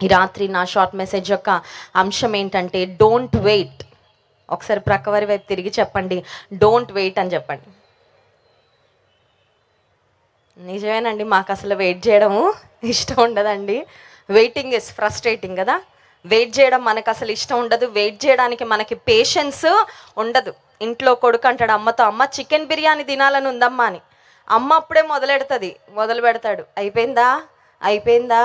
ఈ రాత్రి నా షార్ట్ మెసేజ్ యొక్క అంశం ఏంటంటే డోంట్ వెయిట్. ఒకసారి ప్రక్కవారి వైపు తిరిగి చెప్పండి, డోంట్ వెయిట్ అని చెప్పండి. నిజమేనండి, మాకు అసలు వెయిట్ చేయడము ఇష్టం ఉండదండి. వెయిటింగ్ ఇస్ ఫ్రస్ట్రేటింగ్ కదా. వెయిట్ చేయడం మనకు అసలు ఇష్టం ఉండదు. వెయిట్ చేయడానికి మనకి పేషెన్స్ ఉండదు. ఇంట్లో కొడుకు అంటాడు అమ్మతో, అమ్మ చికెన్ బిర్యానీ తినాలని ఉందమ్మా అని. అమ్మ అప్పుడే మొదలు పెడతాడు, అయిపోయిందా అయిపోయిందా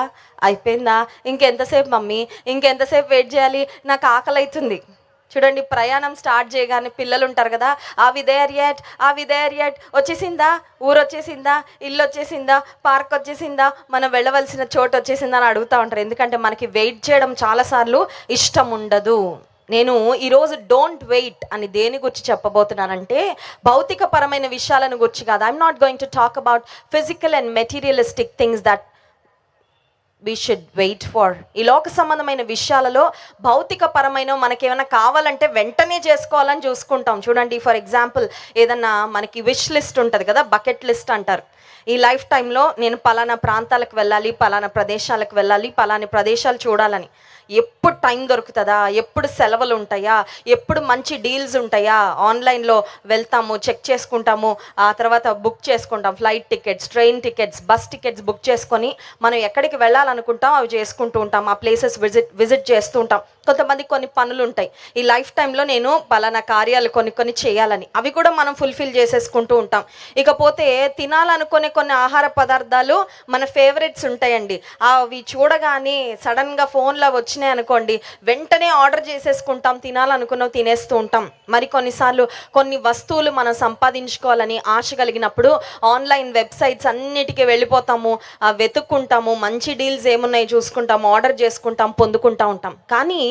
అయిపోయిందా, ఇంకెంతసేపు మమ్మీ, ఇంకెంతసేపు వెయిట్ చేయాలి, నాకు ఆకలి అవుతుంది. చూడండి, ప్రయాణం స్టార్ట్ చేయగానే పిల్లలు ఉంటారు కదా, ఆ విదేర్ యట్ వచ్చేసిందా, ఊరు వచ్చేసిందా, ఇల్లు వచ్చేసిందా, పార్క్ వచ్చేసిందా, మనం వెళ్ళవలసిన చోటు వచ్చేసిందా అని అడుగుతూ ఉంటారు. ఎందుకంటే మనకి వెయిట్ చేయడం చాలాసార్లు ఇష్టం ఉండదు. నేను ఈరోజు డోంట్ వెయిట్ అని దేని గురించి చెప్పబోతున్నానంటే, భౌతిక పరమైన విషయాలను గురించి కాదు. I'm not going to talk about physical and materialistic things that we should wait for. ఈ లోక సంబంధమైన విషయాలలో భౌతిక పరమైన మనకేమైనా కావాలంటే వెంటనే చేసుకోవాలని చూసుకుంటాం. చూడండి, ఫర్ ఎగ్జాంపుల్ ఏదన్నా మనకి విష్ లిస్ట్ ఉంటుంది కదా, బకెట్ లిస్ట్ అంటారు. ఈ లైఫ్ టైంలో నేను పలానా ప్రాంతాలకు వెళ్ళాలి, పలానా ప్రదేశాలకు వెళ్ళాలి, పలానా ప్రదేశాలు చూడాలని. ఎప్పుడు టైం దొరుకుతుందా, ఎప్పుడు సెలవులు ఉంటాయా, ఎప్పుడు మంచి డీల్స్ ఉంటాయా, ఆన్లైన్లో వెళ్తాము, చెక్ చేసుకుంటాము, ఆ తర్వాత బుక్ చేసుకుంటాం. Flight tickets, train tickets, bus tickets book చేసుకొని మనం ఎక్కడికి వెళ్ళాలనుకుంటాం అవి చేసుకుంటూ ఉంటాం. ఆ ప్లేసెస్ విజిట్ చేస్తూ ఉంటాం. కొంతమంది కొన్ని పనులు ఉంటాయి, ఈ లైఫ్ టైంలో నేను పలానా కార్యాలు కొన్ని చేయాలని, అవి కూడా మనం ఫుల్ఫిల్ చేసేసుకుంటూ ఉంటాం. ఇకపోతే తినాలనుకునే కొన్ని ఆహార పదార్థాలు మన ఫేవరెట్స్ ఉంటాయండి. అవి చూడగానే సడన్గా ఫోన్లో వచ్చినాయి అనుకోండి, వెంటనే ఆర్డర్ చేసేసుకుంటాం, తినాలనుకున్నవి తినేస్తూ ఉంటాం. మరి కొన్నిసార్లు కొన్ని వస్తువులు మనం సంపాదించుకోవాలని ఆశ కలిగినప్పుడు ఆన్లైన్ వెబ్సైట్స్ అన్నిటికీ వెళ్ళిపోతాము, వెతుక్కుంటాము, మంచి డీల్స్ ఏమున్నాయి చూసుకుంటాము, ఆర్డర్ చేసుకుంటాం, పొందుకుంటూ ఉంటాం. కానీ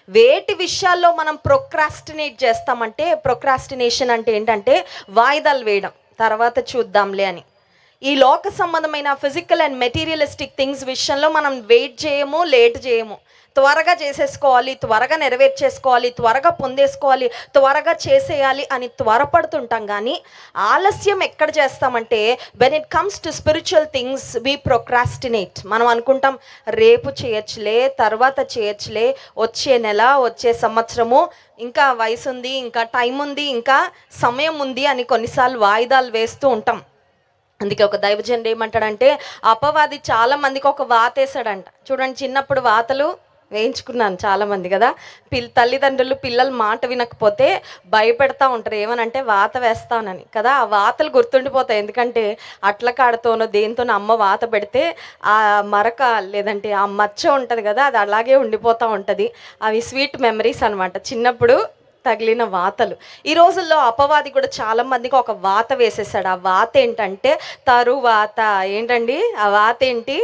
వేటి విషయాల్లో మనం ప్రొక్రాస్టినేట్ చేస్తామంటే, ప్రొక్రాస్టినేషన్ అంటే ఏంటంటే వాయిదాలు వేయడం, తర్వాత చూద్దాంలే అని. ఈ లోక సంబంధమైన ఫిజికల్ అండ్ మెటీరియలిస్టిక్ థింగ్స్ విషయంలో మనం వెయిట్ చేయము, లేట్ చేయము. త్వరగా చేసేసుకోవాలి, త్వరగా నెరవేర్చేసుకోవాలి, త్వరగా పొందేసుకోవాలి, త్వరగా చేసేయాలి అని త్వరపడుతుంటాం. కానీ ఆలస్యం ఎక్కడ చేస్తామంటే, when it comes to spiritual things we procrastinate. మనం అనుకుంటాం రేపు చేయొచ్చులే, తర్వాత చేయొచ్చులే, వచ్చే నెల, వచ్చే సంవత్సరము, ఇంకా వయసు ఉంది, ఇంకా టైం ఉంది, ఇంకా సమయం ఉంది అని కొన్నిసార్లు వాయిదాలు వేస్తూ ఉంటాం. అందుకే ఒక దైవజనుడు ఏమంటాడంటే, అపవాది చాలా మందికి ఒక వాత వేసాడంట. చూడండి, చిన్నప్పుడు వాతలు వేయించుకున్నాను చాలామంది కదా. తల్లిదండ్రులు పిల్లలు మాట వినకపోతే భయపెడతా ఉంటారు, ఏమనంటే వాత వేస్తానని కదా. ఆ వాతలు గుర్తుండిపోతాయి, ఎందుకంటే అట్ల కాడతోనో దేనితోనో అమ్మ వాత పెడితే ఆ మరక లేదంటే ఆ మచ్చ ఉంటుంది కదా, అది అలాగే ఉండిపోతూ ఉంటుంది. అవి స్వీట్ మెమరీస్ అనమాట, చిన్నప్పుడు తగిలిన వాతలు. ఈ రోజుల్లో అపవాది కూడా చాలా మందికి ఒక వాత వేసేసాడు. ఆ వాత ఏంటంటే తరువాత. ఏంటండి ఆ వాత ఏంటి?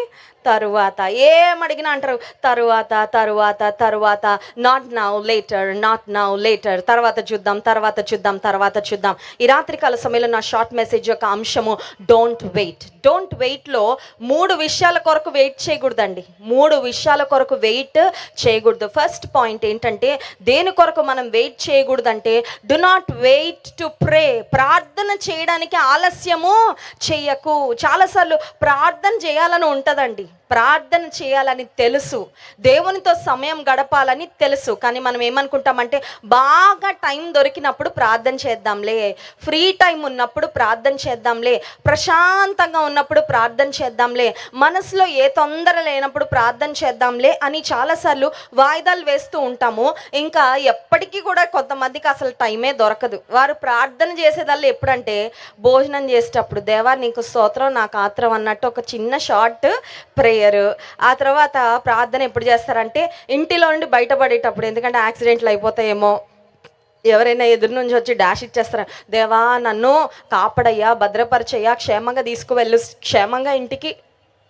తరువాత. ఏమడిగినా అంటారు తరువాత తరువాత తరువాత, not now later, not now later, తర్వాత చూద్దాం, తర్వాత చూద్దాం, తర్వాత చూద్దాం. ఈ రాత్రికాల సమయంలో నా షార్ట్ మెసేజ్ యొక్క అంశము డోంట్ వెయిట్. డోంట్ వెయిట్లో 3 విషయాల కొరకు వెయిట్ చేయకూడదండి. 3 విషయాల కొరకు వెయిట్ చేయకూడదు. ఫస్ట్ పాయింట్ ఏంటంటే, దేని కొరకు మనం వెయిట్ చేయకూడదంటే, do not wait to pray. ప్రార్థన చేయడానికి ఆలస్యము చెయ్యకు. చాలాసార్లు ప్రార్థన చేయాలని ఉంటుందండి, ప్రార్థన చేయాలని తెలుసు, దేవునితో సమయం గడపాలని తెలుసు. కానీ మనం ఏమనుకుంటామంటే, బాగా టైం దొరికినప్పుడు ప్రార్థన చేద్దాంలే, ఫ్రీ టైం ఉన్నప్పుడు ప్రార్థన చేద్దాంలే, ప్రశాంతంగా ఉన్నప్పుడు ప్రార్థన చేద్దాంలే, మనసులో ఏ తొందర లేనప్పుడు ప్రార్థన చేద్దాంలే అని చాలాసార్లు వాయిదాలు వేస్తూ ఉంటాము. ఇంకా ఎప్పటికీ కూడా కొంతమందికి అసలు టైమే దొరకదు. వారు ప్రార్థన చేసేదల్లా ఎప్పుడంటే భోజనం చేసేటప్పుడు, దేవా నీకు స్తోత్రం, నాకు ఆత్రం అన్నట్టు ఒక చిన్న షార్ట్ ప్రేయర్. ఆ తర్వాత ప్రార్థన ఎప్పుడు చేస్తారంటే ఇంటిలో నుండి బయటపడేటప్పుడు, ఎందుకంటే యాక్సిడెంట్లు అయిపోతాయేమో, ఎవరైనా ఎదురు నుంచి వచ్చి డాష్ ఇచ్చేస్తారు, దేవా నన్ను కాపాడయ్యా, భద్రపరిచయ్యా, క్షేమంగా తీసుకువెళ్ళు, క్షేమంగా ఇంటికి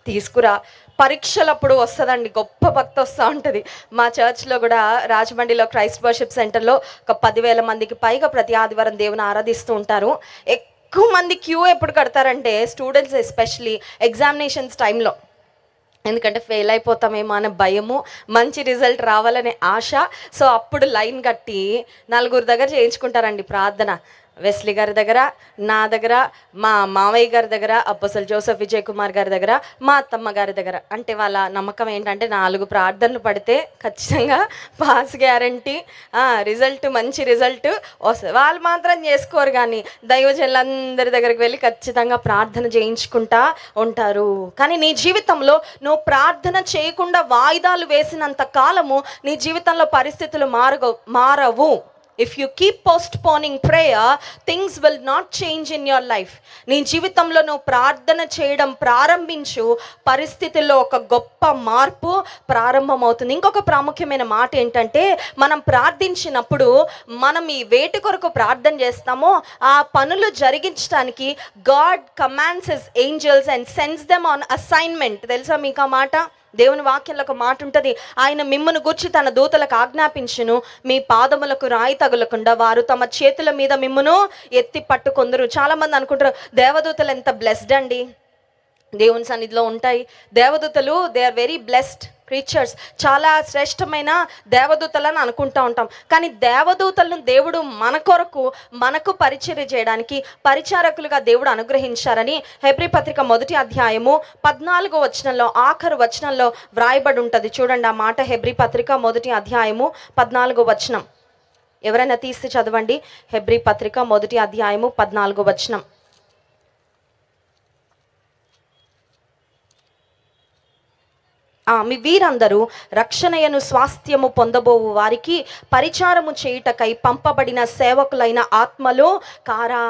తీసుకురా. పరీక్షలప్పుడు వస్తుందండి, గొప్ప భక్తి వస్తూ ఉంటుంది. మా చర్చ్లో కూడా రాజమండ్రిలో క్రైస్ట్ వర్షిప్ సెంటర్లో ఒక 10,000 మందికి పైగా ప్రతి ఆదివారం దేవుని ఆరాధిస్తూ ఉంటారు. ఎక్కువ మంది క్యూ ఎప్పుడు కడతారంటే స్టూడెంట్స్, ఎస్పెషలీ ఎగ్జామినేషన్స్ టైంలో. ఎందుకంటే ఫెయిల్ అయిపోతామేమో అనే భయము, మంచి రిజల్ట్ రావాలనే ఆశ. సో అప్పుడు లైన్ కట్టి 4 దగ్గర చేయించుకుంటారండి ప్రార్థన. వెస్లీ గారి దగ్గర, నా దగ్గర, మా మావయ్య గారి దగ్గర, అప్పొస్తలుడు జోసెఫ్ విజయ్ కుమార్ గారి దగ్గర, మా అత్తమ్మ గారి దగ్గర. అంటే వాళ్ళ నమ్మకం ఏంటంటే 4 ప్రార్థనలు పడితే ఖచ్చితంగా పాస్ గ్యారంటీ, రిజల్ట్ మంచి రిజల్ట్ వస్తుంది. వాళ్ళు మాత్రం చేసుకోరు, కానీ దైవజనులందరి దగ్గరికి వెళ్ళి ఖచ్చితంగా ప్రార్థన చేయించుకుంటా ఉంటారు. కానీ నీ జీవితంలో నువ్వు ప్రార్థన చేయకుండా వాయిదాలు వేసినంత కాలము నీ జీవితంలో పరిస్థితులు మారవు. If you keep postponing prayer, things will not change in your life. నీ జీవితంలో నువ్వు ప్రార్థన చేయడం ప్రారంభించు, పరిస్థితుల్లో ఒక గొప్ప మార్పు ప్రారంభమవుతుంది. ఇంకొక ప్రాముఖ్యమైన మాట ఏంటంటే, మనం ప్రార్థించినప్పుడు మనం ఈ వేటి కొరకు ప్రార్థన చేస్తామో ఆ పనులు జరిగించడానికి God commands his angels and sends them on assignment. తెలుసా మీకు ఆ మాట? దేవుని వాక్యంలో ఒక మాట ఉంటుంది, ఆయన మిమ్మును గూర్చి తన దూతలకు ఆజ్ఞాపించును, మీ పాదములకు రాయి తగులకుండా వారు తమ చేతుల మీద మిమ్మును ఎత్తి పట్టుకొందురు. చాలామంది అనుకుంటారు దేవదూతలు ఎంత బ్లెస్డ్ అండి, దేవుని సన్నిధిలో ఉంటాయి. దేవదూతలు they are very blessed creatures, చాలా శ్రేష్టమైన దేవదూతలను అనుకుంటూ ఉంటాం. కానీ దేవదూతలను దేవుడు మన కొరకు మనకు పరిచర్య చేయడానికి పరిచారకులుగా దేవుడు అనుగ్రహించారని హెబ్రీ పత్రిక 1వ అధ్యాయము 14వ వచనంలో ఆఖరు వచనంలో వ్రాయబడి ఉంటుంది. చూడండి ఆ మాట. హెబ్రీ పత్రిక 1వ అధ్యాయము 14వ వచనం. ఎవరైనా తీసి చదవండి. హెబ్రీ పత్రిక 1వ అధ్యాయము 14వ వచనం. మీ వీరందరూ రక్షణయను స్వాస్థ్యము పొందబోవు వారికి పరిచారము చేయుటకై పంపబడిన సేవకులైన ఆత్మలో కారా.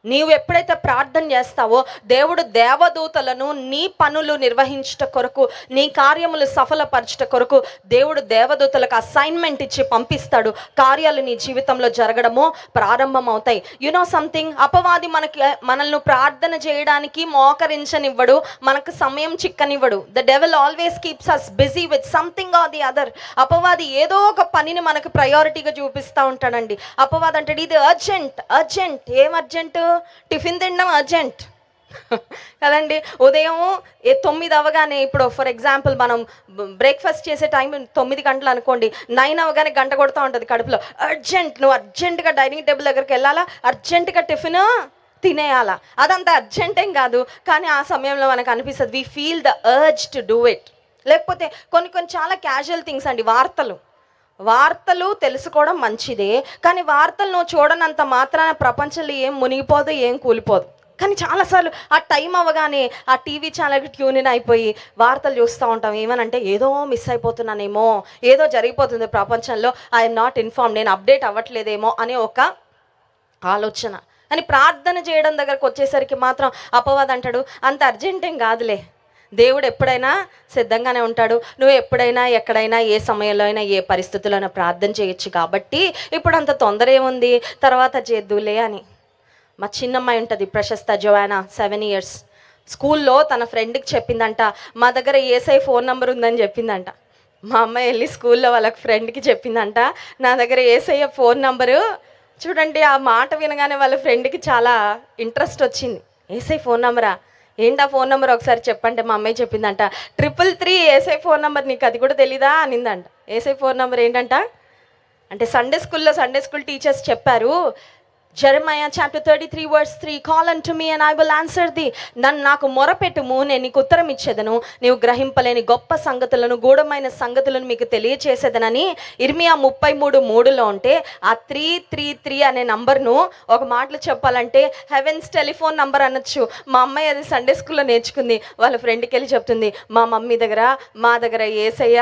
నీవు ఎప్పుడైతే ప్రార్థన చేస్తావో దేవుడు దేవదూతలను నీ పనులు నిర్వహించుట కొరకు, నీ కార్యములు సఫలపరచుట కొరకు దేవుడు దేవదూతలకు అసైన్మెంట్ ఇచ్చి పంపిస్తాడు. కార్యాలు నీ జీవితంలో జరగడము ప్రారంభమవుతాయి. నో సంథింగ్, అపవాది మనల్ని ప్రార్థన చేయడానికి మోకరించనివ్వడు, మనకు సమయం చిక్కనివ్వడు. The devil always keeps us busy with something or the other. అపవాది ఏదో ఒక పనిని మనకు ప్రయారిటీగా చూపిస్తూ ఉంటాడండి. అపవాది అంటాడు ఇది అర్జెంట్. ఏం అర్జెంట్? టిఫిన్ తినడం అర్జెంట్ కదండి. ఉదయం 9 అవగానే, ఇప్పుడు ఫర్ ఎగ్జాంపుల్ మనం బ్రేక్ఫాస్ట్ చేసే టైం 9 గంటలు అనుకోండి, 9 అవగానే గంట కొడుతూ ఉంటుంది కడుపులో. అర్జెంట్, నువ్వు అర్జెంటుగా డైనింగ్ టేబుల్ దగ్గరికి వెళ్ళాలా, అర్జెంటుగా టిఫిన్ తినేయాలా. అదంతా అర్జెంట్ ఏం కాదు, కానీ ఆ సమయంలో మనకు అనిపిస్తుంది we feel the urge to do it. లేకపోతే కొన్ని చాలా క్యాజువల్ థింగ్స్ అండి. వార్తలు తెలుసుకోవడం మంచిదే, కానీ వార్తలు నువ్వు చూడనంత మాత్రాన ప్రపంచంలో ఏం మునిగిపోదు, ఏం కూలిపోదు. కానీ చాలాసార్లు ఆ టైం అవ్వగానే ఆ టీవీ ఛానల్కి ట్యూన్ ఇన్ అయిపోయి వార్తలు చూస్తూ ఉంటాం. ఏమనంటే ఏదో మిస్ అయిపోతున్నానేమో, ఏదో జరిగిపోతుంది ప్రపంచంలో, ఐఎమ్ నాట్ ఇన్ఫార్మ్, నేను అప్డేట్ అవ్వట్లేదేమో అనే ఒక ఆలోచన. కానీ ప్రార్థన చేయడం దగ్గరకు వచ్చేసరికి మాత్రం అపవాది అంటాడు అంత అర్జెంట్ ఏం కాదులే, దేవుడు ఎప్పుడైనా సిద్ధంగానే ఉంటాడు, నువ్వు ఎప్పుడైనా ఎక్కడైనా ఏ సమయంలో అయినా ఏ పరిస్థితుల్లోనైనా ప్రార్థన చేయొచ్చు, కాబట్టి ఇప్పుడు అంత తొందర ఏముంది, తర్వాత చేద్దులే అని. మా చిన్నమ్మాయి ఉంటుంది ప్రశస్త జోవానా, 7 years. స్కూల్లో తన ఫ్రెండ్కి చెప్పిందంట, మా దగ్గర ఏసై ఫోన్ నెంబర్ ఉందని చెప్పిందంట. మా అమ్మాయి వెళ్ళి స్కూల్లో వాళ్ళ ఫ్రెండ్కి చెప్పిందంట, నా దగ్గర ఏసయ్య ఫోన్ నెంబరు. చూడండి, ఆ మాట వినగానే వాళ్ళ ఫ్రెండ్కి చాలా ఇంట్రెస్ట్ వచ్చింది. ఏసై ఫోన్ నెంబరా, ఏంటా ఫోన్ నెంబర్ ఒకసారి చెప్పంటే మా అమ్మాయి చెప్పిందంట 333 ఏసై ఫోన్ నెంబర్, నీకు అది కూడా తెలీదా అనిందంట. ఏసై ఫోన్ నెంబర్ ఏంటంట అంటే సండే స్కూల్ టీచర్స్ చెప్పారు, Jeremiah chapter 33 verse 3, call unto me and I will answer thee. నాకు మొరపెట్టుము, నేను నీకు ఉత్తరం ఇచ్చేదను, నీవు గ్రహింపలేని గొప్ప సంగతులను, గూఢమైన సంగతులను మీకు తెలియచేసేదనని ఇర్మియా 33:3లో ఉంటే, ఆ 333 అనే నంబర్ను ఒక మాటలో చెప్పాలంటే హెవెన్స్ టెలిఫోన్ నంబర్ అనొచ్చు. మా అమ్మాయి అది సండే స్కూల్లో నేర్చుకుంది. వాళ్ళ ఫ్రెండ్కి వెళ్ళి చెప్తుంది, మా మమ్మీ దగ్గర మా దగ్గర యేసయ్య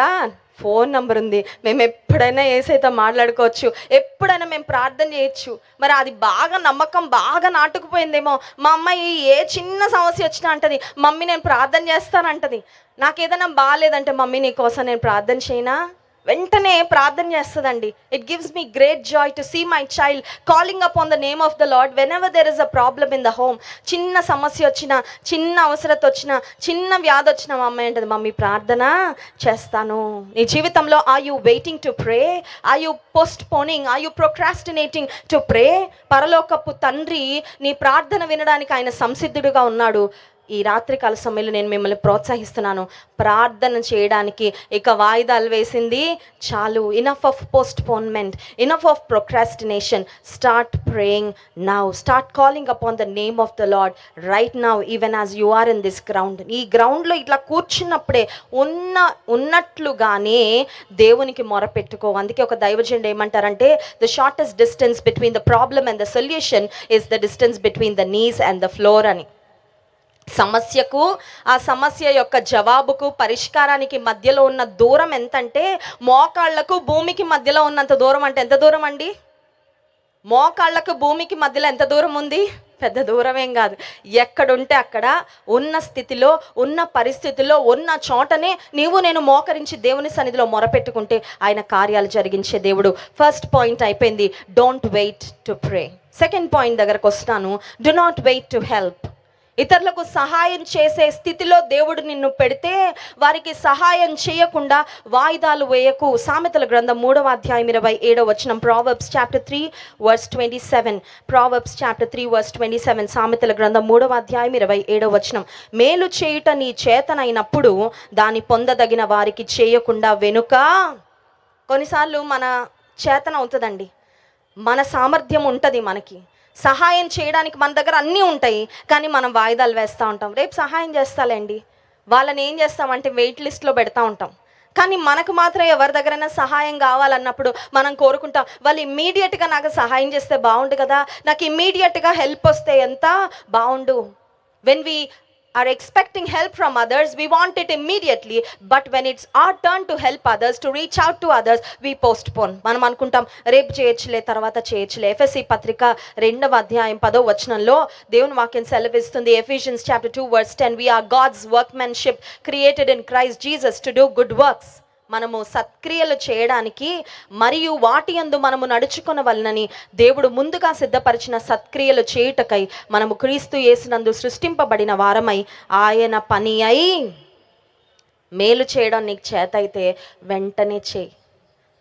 ఫోన్ నెంబర్ ఉంది, మేము ఎప్పుడైనా ఏసైతో మాట్లాడుకోవచ్చు, ఎప్పుడైనా మేము ప్రార్థన చేయొచ్చు. మరి అది బాగా నమ్మకం బాగా నాటుకుపోయిందేమో. మా అమ్మాయి ఏ చిన్న సమస్య వచ్చినా అంటది, మమ్మీ నేను ప్రార్థన చేస్తానంటది. నాకేదైనా బాగాలేదంటే, మమ్మీ నీ కోసం నేను ప్రార్థన చేయనా, వెంటనే ప్రార్థన చేస్తుందండి. It gives me great joy to see my child calling up on the name of the Lord whenever there is a problem in the home. చిన్న సమస్య వచ్చినా, చిన్న అవసరత వచ్చినా, చిన్న వ్యాధి వచ్చినా మా అమ్మాయి అంటది, మమ్మీ ప్రార్థన చేస్తాను. నీ జీవితంలో are you waiting to pray, are you postponing, are you procrastinating to pray? పరలోకపు తండ్రి నీ ప్రార్థన వినడానికి ఆయన సంసిద్ధుడుగా ఉన్నాడు. ఈ రాత్రికాల సమయంలో నేను మిమ్మల్ని ప్రోత్సహిస్తున్నాను, ప్రార్థన చేయడానికి ఇక వాయిదాలు వేసింది చాలు. Enough of postponement, enough of procrastination. Start praying now, start calling upon the name of the Lord right now, even as you are in this ground. ఈ గ్రౌండ్లో ఇట్లా కూర్చున్నప్పుడే ఉన్నట్లుగానే దేవునికి మొరపెట్టుకో. అందుకే ఒక దైవజనుడు ఏమంటారంటే, the shortest distance between the problem and the solution is the distance between the knees and the floor అని. సమస్యకు, ఆ సమస్య యొక్క జవాబుకు, పరిష్కారానికి మధ్యలో ఉన్న దూరం ఎంతంటే, మోకాళ్లకు భూమికి మధ్యలో ఉన్నంత దూరం. అంటే ఎంత దూరం అండి? మోకాళ్లకు భూమికి మధ్యలో ఎంత దూరం ఉంది? పెద్ద దూరం ఏం కాదు. ఎక్కడుంటే అక్కడ ఉన్న స్థితిలో, ఉన్న పరిస్థితుల్లో, ఉన్న చోటనే నీవు నేను మోకరించి దేవుని సన్నిధిలో మొరపెట్టుకుంటే ఆయన కార్యాలు జరిగించే దేవుడు. ఫస్ట్ పాయింట్ అయిపోయింది, don't wait to pray. Second point దగ్గరకు వస్తాను, do not wait to help. ఇతరులకు సహాయం చేసే స్థితిలో దేవుడు నిన్ను పెడితే వారికి సహాయం చేయకుండా వాయిదాలు వేయకు. సామెతల గ్రంథం 3వ అధ్యాయం 27వ వచనం, Proverbs chapter 3 verse 27. Proverbs chapter 3 verse 27. సామెతల గ్రంథం 3వ అధ్యాయం 27వ వచనం, మేలు చేయుట నీ చేతనైనప్పుడు దాని పొందదగిన వారికి చేయకుండా వెనుక. కొన్నిసార్లు మన చేతన అవుతుందండి, మన సామర్థ్యం ఉంటుంది, మనకి సహాయం చేయడానికి మన దగ్గర అన్నీ ఉంటాయి, కానీ మనం వాయిదాలు వేస్తూ ఉంటాం. రేపు సహాయం చేస్తాలేండి, వాళ్ళని ఏం చేస్తామంటే వెయిట్ లిస్ట్లో పెడతా ఉంటాం. కానీ మనకు మాత్రం ఎవరి దగ్గరైనా సహాయం కావాలన్నప్పుడు మనం కోరుకుంటాం, వాళ్ళు ఇమ్మీడియట్గా నాకు సహాయం చేస్తే బాగుండు కదా, నాకు ఇమ్మీడియట్గా హెల్ప్ వస్తే ఎంత బాగుండు. When we are expecting help from others, we want it immediately, but when it's our turn to help others, to reach out to others, we postpone. మనం అనుకుంటాం రేపు చేయొచ్చులే, తర్వాత చేయొచ్చులే. ఎఫెసీ పత్రిక 2వ అధ్యాయం 10వ వచనంలో దేవుని వాక్యం సెలవిస్తుంది, Ephesians chapter 2 verse 10, we are God's workmanship created in Christ Jesus to do good works. మనము సత్క్రియలు చేయడానికి మరియు వాటి యందు మనము నడుచుకొనవలనని దేవుడు ముందుగా సిద్ధపరిచిన సత్క్రియలు చేయుటకై మనము క్రీస్తు యేసునందు సృష్టింపబడిన వారమై ఆయన పని అయి. మేలు చేయడం నీకు చేత అయితే వెంటనే చేయి.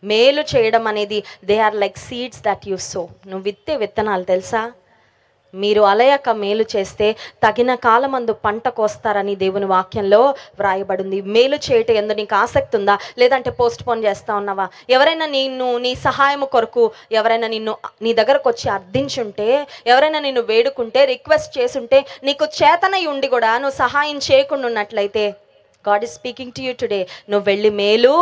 మేలు చేయడం అనేది they are like seeds that you sow. నువ్వు విత్తే విత్తనాలు తెలుసా? మీరు అలయక మేలు చేస్తే తగిన కాలమందు పంట కోస్తారని దేవుని వాక్యంలో వ్రాయబడింది. మేలు చేయటం ఎందు నీకు ఆసక్తి ఉందా, లేదంటే పోస్ట్ పోన్ చేస్తూ ఉన్నావా? ఎవరైనా నీ సహాయం కొరకు ఎవరైనా నీ దగ్గరకు వచ్చి అర్థించుంటే, ఎవరైనా నిన్ను వేడుకుంటే, రిక్వెస్ట్ చేసుంటే, నీకు చేతనై ఉండి కూడా నువ్వు సహాయం చేయకుండా ఉన్నట్లయితే, God is speaking to you today, నువ్వు వెళ్ళి మేలు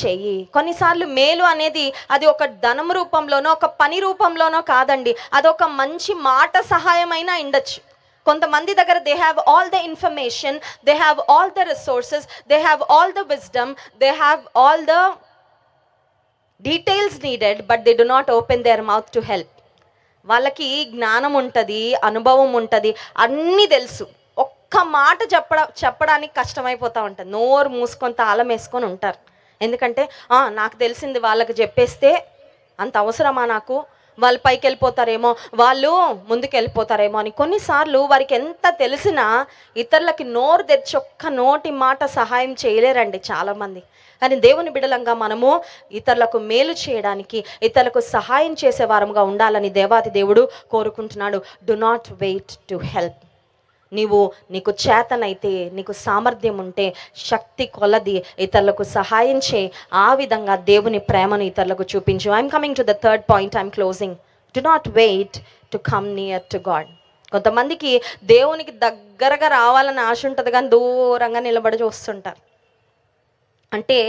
చెయ్యి. కొన్నిసార్లు మేలు అనేది అది ఒక ధనం రూపంలోనో, ఒక పని రూపంలోనో కాదండి, అదొక మంచి మాట సహాయమైనా ఉండొచ్చు. కొంతమంది దగ్గర they have all the information, they have all the resources, they have all the wisdom, they have all the details needed, but they do not open there mouth to help. వాళ్ళకి జ్ఞానం ఉంటుంది, అనుభవం ఉంటుంది, అన్నీ తెలుసు, ఒక్క మాట చెప్పడానికి కష్టమైపోతూ ఉంటుంది. నోరు మూసుకొని తాళం వేసుకొని ఉంటారు. ఎందుకంటే నాకు తెలిసింది వాళ్ళకి చెప్పేస్తే అంత అవసరమా నాకు, వాళ్ళు పైకి వెళ్ళిపోతారేమో, వాళ్ళు ముందుకు వెళ్ళిపోతారేమో అని. కొన్నిసార్లు వారికి ఎంత తెలిసినా ఇతరులకి నోరు తెరిచి ఒక్క నోటి మాట సహాయం చేయలేరండి చాలామంది. కానీ దేవుని బిడలంగా మనము ఇతరులకు మేలు చేయడానికి, ఇతరులకు సహాయం చేసే వారముగా ఉండాలని దేవాతి దేవుడు కోరుకుంటున్నాడు. Do not wait to help. నీకు చేతనైతే, నీకు సామర్థ్యం ఉంటే శక్తి కొలది ఇతరులకు సహాయం చేయి. ఆ విధంగా దేవుని ప్రేమను ఇతరులకు చూపించు. I'm coming to the third point, I'm closing. Do not wait to come near to God. కొంతమందికి దేవునికి దగ్గరగా రావాలని ఆశ ఉంటుంది, కానీ దూరంగా నిలబడి చూస్తుంటారు. అంటే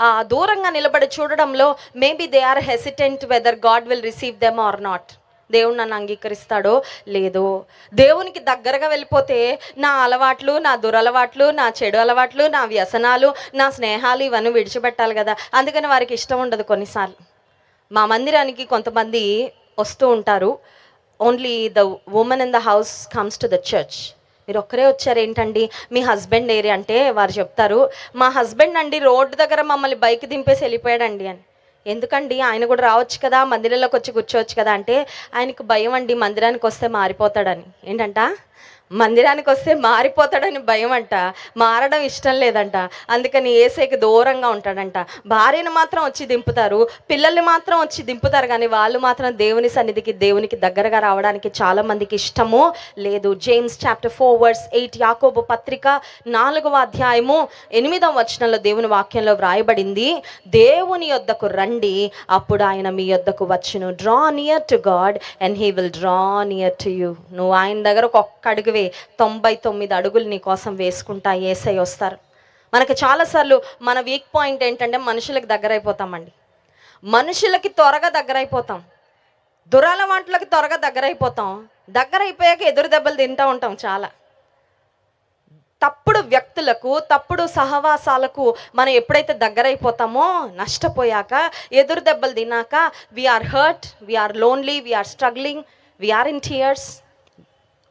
ఆ దూరంగా నిలబడి చూడడంలో maybe they are hesitant whether God will receive them or not. దేవుడు నన్ను అంగీకరిస్తాడో లేదో. దేవునికి దగ్గరగా వెళ్ళిపోతే నా అలవాట్లు, నా దురలవాట్లు, నా చెడు అలవాట్లు, నా వ్యసనాలు, నా స్నేహాలు ఇవన్నీ విడిచిపెట్టాలి కదా. అందుకని వారికి ఇష్టం ఉండదు. కొన్నిసార్లు మా మందిరానికి కొంతమంది వస్తూ ఉంటారు. Only the women in the house comes to the church. మీరు ఒక్కరే వచ్చారు ఏంటండి, మీ హస్బెండ్ ఏరియా అంటే వారు చెప్తారు, మా హస్బెండ్ అండి రోడ్డు దగ్గర మమ్మల్ని బైక్ దింపేసి వెళ్ళిపోయాడండి అని. ఎందుకండి, ఆయన కూడా రావచ్చు కదా, మందిరంలోకి వచ్చి కూర్చోవచ్చు కదా అంటే, ఆయనకు భయం అండి మందిరానికి వస్తే మారిపోతాడని. ఏంటంట, మందిరానికి వస్తే మారిపోతాడని భయం అంట, మారడం ఇష్టం లేదంట. అందుకని యేసయ్యకి దూరంగా ఉంటాడంట. భార్యను మాత్రం వచ్చి దింపుతారు, పిల్లల్ని మాత్రం వచ్చి దింపుతారు, కానీ వాళ్ళు మాత్రం దేవుని సన్నిధికి, దేవునికి దగ్గరగా రావడానికి చాలా మందికి ఇష్టము లేదు. జేమ్స్ చాప్టర్ 4:8, యాకోబు పత్రిక 4వ అధ్యాయము 8వ వచనంలో దేవుని వాక్యంలో వ్రాయబడింది, దేవుని యొద్దకు రండి, అప్పుడు ఆయన మీ యొద్దకు వచ్చును. Draw near to God and he will draw near to you. నువ్వు ఆయన దగ్గర ఒక్క అడుగు 99 అడుగులు నీ కోసం వేసుకుంటా యేసయ్య వస్తారు. మనకి చాలాసార్లు మన వీక్ పాయింట్ ఏంటంటే మనుషులకు దగ్గర అయిపోతామండి. మనుషులకి త్వరగా దగ్గర అయిపోతాం, దురలవాట్లకి త్వరగా దగ్గర అయిపోతాం. దగ్గర అయిపోయాక ఎదురు దెబ్బలు తింటూ ఉంటాం. చాలా తప్పుడు వ్యక్తులకు, తప్పుడు సహవాసాలకు మనం ఎప్పుడైతే దగ్గర అయిపోతామో, నష్టపోయాక, ఎదురు దెబ్బలు తిన్నాక, we're hurt, we're lonely, we're struggling, we're in tears,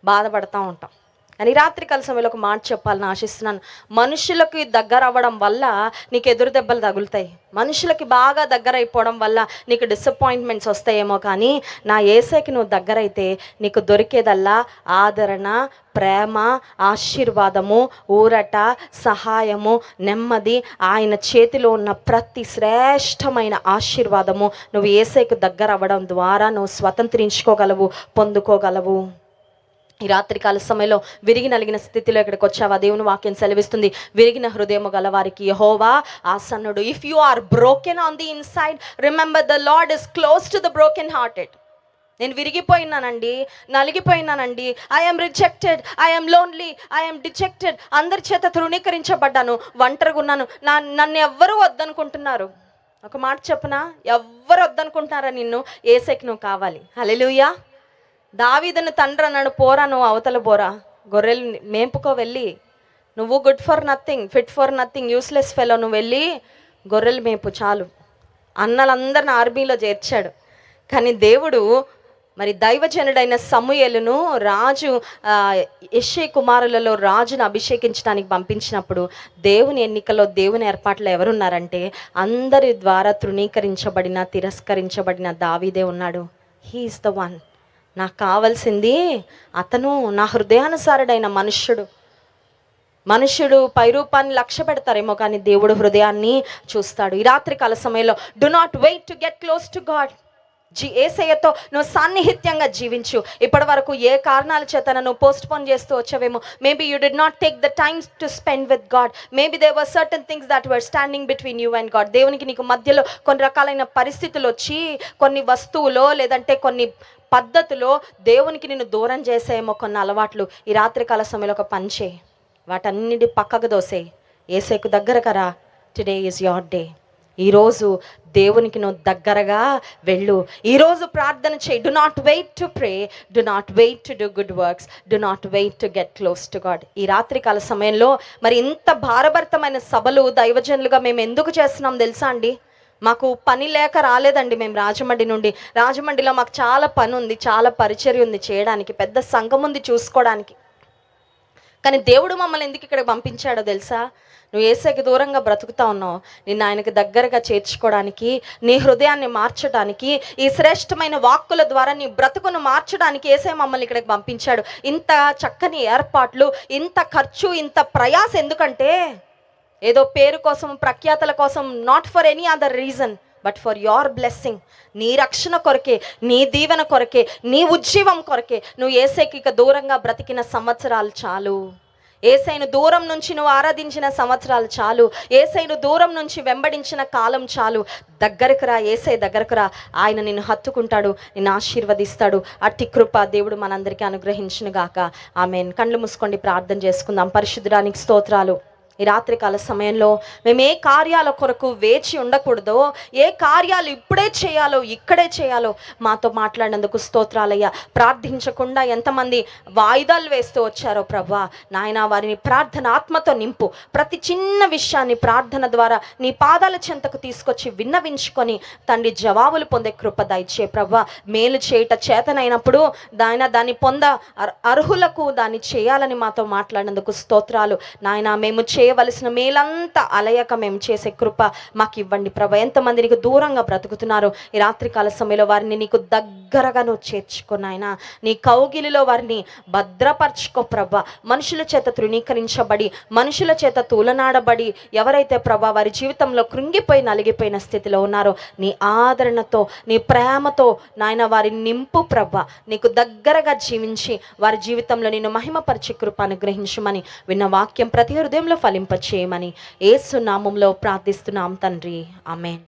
బాధపడుతూ ఉంటాం. కానీ రాత్రికాల సమయంలో ఒక మాట చెప్పాలని ఆశిస్తున్నాను. మనుషులకి దగ్గర అవ్వడం వల్ల నీకు ఎదురు దెబ్బలు తగులుతాయి, మనుషులకి బాగా దగ్గర అయిపోవడం వల్ల నీకు డిసప్పాయింట్మెంట్స్ వస్తాయేమో, కానీ నా యేసయ్యకి నువ్వు దగ్గరైతే నీకు దొరికేదల్లా ఆదరణ, ప్రేమ, ఆశీర్వాదము, ఊరట, సహాయము, నెమ్మది. ఆయన చేతిలో ఉన్న ప్రతి శ్రేష్టమైన ఆశీర్వాదము నువ్వు యేసయ్యకు దగ్గర అవ్వడం ద్వారా నువ్వు స్వతంత్రించుకోగలవు, పొందుకోగలవు. ఈ రాత్రికాల సమయంలో విరిగి నలిగిన స్థితిలో ఇక్కడికి వచ్చావా? దేవుని వాక్యం సెలవిస్తుంది, విరిగిన హృదయము గలవారికి యెహోవా ఆసన్నుడు. If you are broken on the inside, remember the Lord is close to the broken hearted. నేను విరిగిపోయినానండి, నలిగిపోయినానండి, I'm rejected, I'm lonely, I'm dejected, అందరి చేత తృణీకరించబడ్డాను, ఒంటరిగా ఉన్నాను, నన్ను ఎవ్వరూ వద్దనుకుంటున్నారు. ఒక మాట చెప్పనా, ఎవ్వరు వద్దనుకుంటున్నారా నిన్ను? యేసయ్యకి నువ్వు కావాలి. హల్లెలూయా. దావీదును తండ్రి అన్నాడు, పోరా నువ్వు అవతల పోరా, గొర్రెలు మేపుకో వెళ్ళి, నువ్వు good for nothing, fit for nothing, useless fellow, నువ్వు వెళ్ళి గొర్రెలు మేపు చాలు. అన్నలందరిని ఆర్మీలో చేర్చాడు. కానీ దేవుడు మరి దైవజనుడైన సమూయేలును రాజు యెష్షై కుమారులలో రాజును అభిషేకించడానికి పంపించినప్పుడు దేవుని ఎన్నికలో, దేవుని ఏర్పాట్లో ఎవరున్నారంటే అందరి ద్వారా తృణీకరించబడిన, తిరస్కరించబడిన దావీదే ఉన్నాడు. He's the one. నాకు కావాల్సింది అతను, నా హృదయానుసారుడైన మనుష్యుడు పైరూపాన్ని లక్ష్య పెడతారేమో, కానీ దేవుడు హృదయాన్ని చూస్తాడు. ఈ రాత్రికాల సమయంలో do not wait to get close to God. యేసయ్యతో నువ్వు సాన్నిహిత్యంగా జీవించు. ఇప్పటి వరకు ఏ కారణాల చేత నువ్వు పోస్ట్ పోన్ చేస్తూ వచ్చావేమో. Maybe you did not take the time to spend with God. Maybe there were certain things that were standing between you and God. దేవునికి నీకు మధ్యలో కొన్ని రకాలైన పరిస్థితులు వచ్చి, కొన్ని వస్తువులో లేదంటే కొన్ని పద్ధతిలో దేవునికి నిన్ను దూరం చేసేమో, కొన్ని అలవాట్లు. ఈ రాత్రికాల సమయంలో ఒక పని చేయి, వాటన్నిటి పక్కకు దోసేయి, యేసయ్యకు దగ్గరగా రా. Today is your day. ఈరోజు దేవునికి నువ్వు దగ్గరగా వెళ్ళు. ఈరోజు ప్రార్థన చేయి. Do not wait to pray, do not wait to do good works, do not wait to get close to God. ఈ రాత్రికాల సమయంలో మరి ఇంత భారభరితమైన సభలు దైవజనులుగా మేము ఎందుకు చేస్తున్నాం తెలుసా అండి? మాకు పని లేక రాలేదండి మేము రాజమండ్రి నుండి. రాజమండ్రిలో మాకు చాలా పని ఉంది, చాలా పరిచర్య ఉంది చేయడానికి, పెద్ద సంఘం ఉంది చూసుకోవడానికి. కానీ దేవుడు మమ్మల్ని ఎందుకు ఇక్కడికి పంపించాడో తెలుసా? నువ్వు యేసయ్యకి దూరంగా బ్రతుకుతా ఉన్నావు, నిన్ను ఆయనకు దగ్గరగా చేర్చుకోవడానికి, నీ హృదయాన్ని మార్చడానికి, ఈ శ్రేష్టమైన వాక్కుల ద్వారా నీ బ్రతుకును మార్చడానికి యేసయ్య మమ్మల్ని ఇక్కడికి పంపించాడు. ఇంత చక్కని ఏర్పాట్లు, ఇంత ఖర్చు, ఇంత ప్రయాస ఎందుకంటే ఏదో పేరు కోసం, ప్రఖ్యాతల కోసం, not for any other reason but for your blessing. నీ రక్షణ కొరకే, నీ దీవెన కొరకే, నీ ఉజ్జీవం కొరకే నువ్వు యేసయ్యకి ఇక దూరంగా బ్రతికిన సంవత్సరాలు చాలు. యేసయ్యను దూరం నుంచి నువ్వు ఆరాధించిన సంవత్సరాలు చాలు. యేసయ్యను దూరం నుంచి వెంబడించిన కాలం చాలు. దగ్గరకు రా, యేసయ్య దగ్గరకు రా. ఆయన నిన్ను హత్తుకుంటాడు, నిన్ను ఆశీర్వదిస్తాడు. అట్టి కృప దేవుడు మనందరికీ అనుగ్రహించును గాక. ఆమేన్. కళ్ళు మూసుకోండి, ప్రార్థన చేసుకుందాం. పరిశుద్ధుడానికి స్తోత్రాలు. ఈ రాత్రికాల సమయంలో మేము ఏ కార్యాల కొరకు వేచి ఉండకూడదో, ఏ కార్యాలు ఇప్పుడే చేయాలో, ఇక్కడే చేయాలో మాతో మాట్లాడినందుకు స్తోత్రాలయ్యా. ప్రార్థించకుండా ఎంతమంది వాయిదాలు వేస్తూ వచ్చారో ప్రభా, నాయన వారిని ప్రార్థన ఆత్మతో నింపు. ప్రతి చిన్న విషయాన్ని ప్రార్థన ద్వారా నీ పాదాల చెంతకు తీసుకొచ్చి విన్నవించుకొని తండ్రి జవాబులు పొందే కృప దయచే ప్రభా. మేలు చేయట చేతనైనప్పుడు దాన్ని పొంద అర్హులకు దాన్ని చేయాలని మాతో మాట్లాడినందుకు స్తోత్రాలు నాయన. మేము చేయవలసిన మేలంతా అలయక మేము చేసే కృప మాకు ఇవ్వండి ప్రభా. ఎంతమంది నీకు దూరంగా బ్రతుకుతున్నారో ఈ రాత్రికాల సమయంలో వారిని నీకు దగ్గరగా నువ్వు చేర్చుకున్నాయినా, నీ కౌగిలిలో వారిని భద్రపరచుకో ప్రభా. మనుషుల చేత తృణీకరించబడి, మనుషుల చేత తూలనాడబడి ఎవరైతే ప్రభా వారి జీవితంలో కృంగిపోయి నలిగిపోయిన స్థితిలో ఉన్నారో, నీ ఆదరణతో నీ ప్రేమతో నాయన వారిని నింపు ప్రభా. నీకు దగ్గరగా జీవించి వారి జీవితంలో నిన్ను మహిమపరిచే కృప అనుగ్రహించమని విన్న వాక్యం ప్రతి హృదయంలో ఫలింపచేయమని యేసు నామములో ప్రార్థిస్తున్నాం తండ్రి. ఆమేన్.